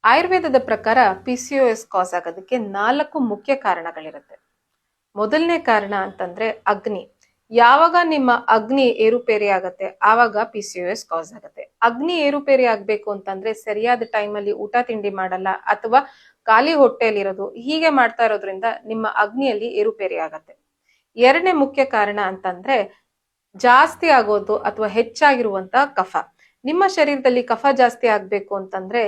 ಆಯುರ್ವೇದದ ಪ್ರಕಾರ ಪಿಸಿಒಎಸ್ ಕಾಸ್ ಆಗೋದಕ್ಕೆ 4 ಮುಖ್ಯ ಕಾರಣಗಳಿರುತ್ತೆ. ಮೊದಲನೇ ಕಾರಣ ಅಂತಂದ್ರೆ ಅಗ್ನಿ. ಯಾವಾಗ ನಿಮ್ಮ ಅಗ್ನಿ ಏರುಪೇರಿ ಆಗತ್ತೆ ಆವಾಗ ಪಿಸಿಒಎಸ್ ಕಾಸ್ ಆಗುತ್ತೆ. ಅಗ್ನಿ ಏರುಪೇರಿ ಆಗ್ಬೇಕು ಅಂತಂದ್ರೆ ಸರಿಯಾದ ಟೈಮಲ್ಲಿ ಊಟ ತಿಂಡಿ ಮಾಡಲ್ಲ ಅಥವಾ ಖಾಲಿ ಹೊಟ್ಟೆಯಲ್ಲಿರೋದು ಹೀಗೆ ಮಾಡ್ತಾ ಇರೋದ್ರಿಂದ ನಿಮ್ಮ ಅಗ್ನಿಯಲ್ಲಿ ಏರುಪೇರಿ ಆಗತ್ತೆ. ಎರಡನೇ ಮುಖ್ಯ ಕಾರಣ ಅಂತಂದ್ರೆ ಜಾಸ್ತಿ ಆಗೋದು ಅಥವಾ ಹೆಚ್ಚಾಗಿರುವಂತ ಕಫ. ನಿಮ್ಮ ಶರೀರದಲ್ಲಿ ಕಫ ಜಾಸ್ತಿ ಆಗ್ಬೇಕು ಅಂತಂದ್ರೆ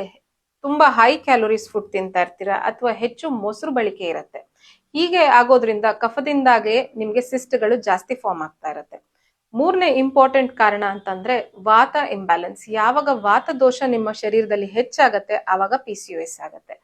ತುಂಬಾ ಹೈ ಕ್ಯಾಲೋರೀಸ್ ಫುಡ್ ತಿಂತಾ ಇರ್ತೀರಾ ಅಥವಾ ಹೆಚ್ಚು ಮೊಸರು ಬಳಕೆ ಇರುತ್ತೆ. ಹೀಗೆ ಆಗೋದ್ರಿಂದ ಕಫದಿಂದಾಗೆ ನಿಮ್ಗೆ ಸಿಸ್ಟ್ಗಳು ಜಾಸ್ತಿ ಫಾರ್ಮ್ ಆಗ್ತಾ ಇರುತ್ತೆ. ಮೂರನೇ ಇಂಪಾರ್ಟೆಂಟ್ ಕಾರಣ ಅಂತಂದ್ರೆ ವಾತ ಇಂಬ್ಯಾಲೆನ್ಸ್. ಯಾವಾಗ ವಾತ ದೋಷ ನಿಮ್ಮ ಶರೀರದಲ್ಲಿ ಹೆಚ್ಚಾಗತ್ತೆ ಆವಾಗ ಪಿಸಿಒಎಸ್ ಆಗತ್ತೆ.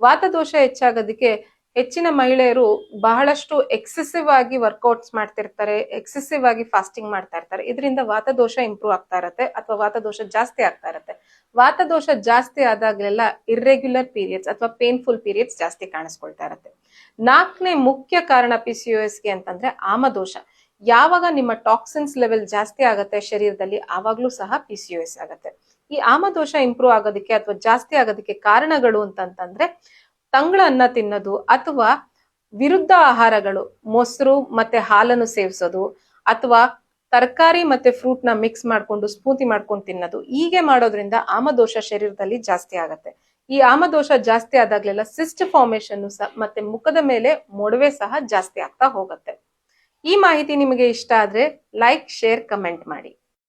ವಾತ ದೋಷ ಹೆಚ್ಚಾಗೋದಕ್ಕೆ ಹೆಚ್ಚಿನ ಮಹಿಳೆಯರು ಬಹಳಷ್ಟು ಎಕ್ಸೆಸಿವ್ ಆಗಿ ವರ್ಕೌಟ್ಸ್ ಮಾಡ್ತಿರ್ತಾರೆ, ಎಕ್ಸೆಸಿವ್ ಆಗಿ ಫಾಸ್ಟಿಂಗ್ ಮಾಡ್ತಾ ಇರ್ತಾರೆ. ಇದರಿಂದ ವಾತದೋಷ ಇಂಪ್ರೂವ್ ಆಗ್ತಾ ಇರುತ್ತೆ ಅಥವಾ ವಾತದೋಷ ಜಾಸ್ತಿ ಆಗ್ತಾ ಇರುತ್ತೆ. ವಾತದೋಷ ಜಾಸ್ತಿ ಆದಾಗ್ಲೆಲ್ಲ ಇರ್ರೆಗ್ಯುಲರ್ ಪೀರಿಯಡ್ಸ್ ಅಥವಾ ಪೇನ್ಫುಲ್ ಪೀರಿಯಡ್ಸ್ ಜಾಸ್ತಿ ಕಾಣಿಸ್ಕೊಳ್ತಾ ಇರುತ್ತೆ. 4ನೇ ಮುಖ್ಯ ಕಾರಣ ಪಿಸಿಒಎಸ್ಗೆ ಅಂತಂದ್ರೆ ಆಮದೋಷ. ಯಾವಾಗ ನಿಮ್ಮ ಟಾಕ್ಸಿನ್ಸ್ ಲೆವೆಲ್ ಜಾಸ್ತಿ ಆಗತ್ತೆ ಶರೀರದಲ್ಲಿ ಆವಾಗ್ಲೂ ಸಹ ಪಿಸಿಒಎಸ್ ಆಗತ್ತೆ. ಈ ಆಮದೋಷ ಇಂಪ್ರೂವ್ ಆಗೋದಕ್ಕೆ ಅಥವಾ ಜಾಸ್ತಿ ಆಗೋದಕ್ಕೆ ಕಾರಣಗಳು ಅಂತಂತಂದ್ರೆ ತಂಗಳ ಅನ್ನ ತಿನ್ನೋದು ಅಥವಾ ವಿರುದ್ಧ ಆಹಾರಗಳು, ಮೊಸರು ಮತ್ತೆ ಹಾಲನ್ನು ಸೇವಿಸೋದು ಅಥವಾ ತರಕಾರಿ ಮತ್ತೆ ಫ್ರೂಟ್ ನ ಮಿಕ್ಸ್ ಮಾಡ್ಕೊಂಡು ಸ್ಮೂತಿ ಮಾಡ್ಕೊಂಡು ತಿನ್ನೋದು, ಹೀಗೆ ಮಾಡೋದ್ರಿಂದ ಆಮದೋಷ ಶರೀರದಲ್ಲಿ ಜಾಸ್ತಿ ಆಗತ್ತೆ. ಈ ಆಮದೋಷ ಜಾಸ್ತಿ ಆದಾಗ್ಲೆಲ್ಲ ಸಿಸ್ಟ್ ಫಾರ್ಮೇಶನ್ ಮತ್ತೆ ಮುಖದ ಮೇಲೆ ಮೊಡವೆ ಸಹ ಜಾಸ್ತಿ ಆಗ್ತಾ ಹೋಗುತ್ತೆ. ಈ ಮಾಹಿತಿ ನಿಮಗೆ ಇಷ್ಟ ಆದ್ರೆ ಲೈಕ್, ಶೇರ್, ಕಮೆಂಟ್ ಮಾಡಿ.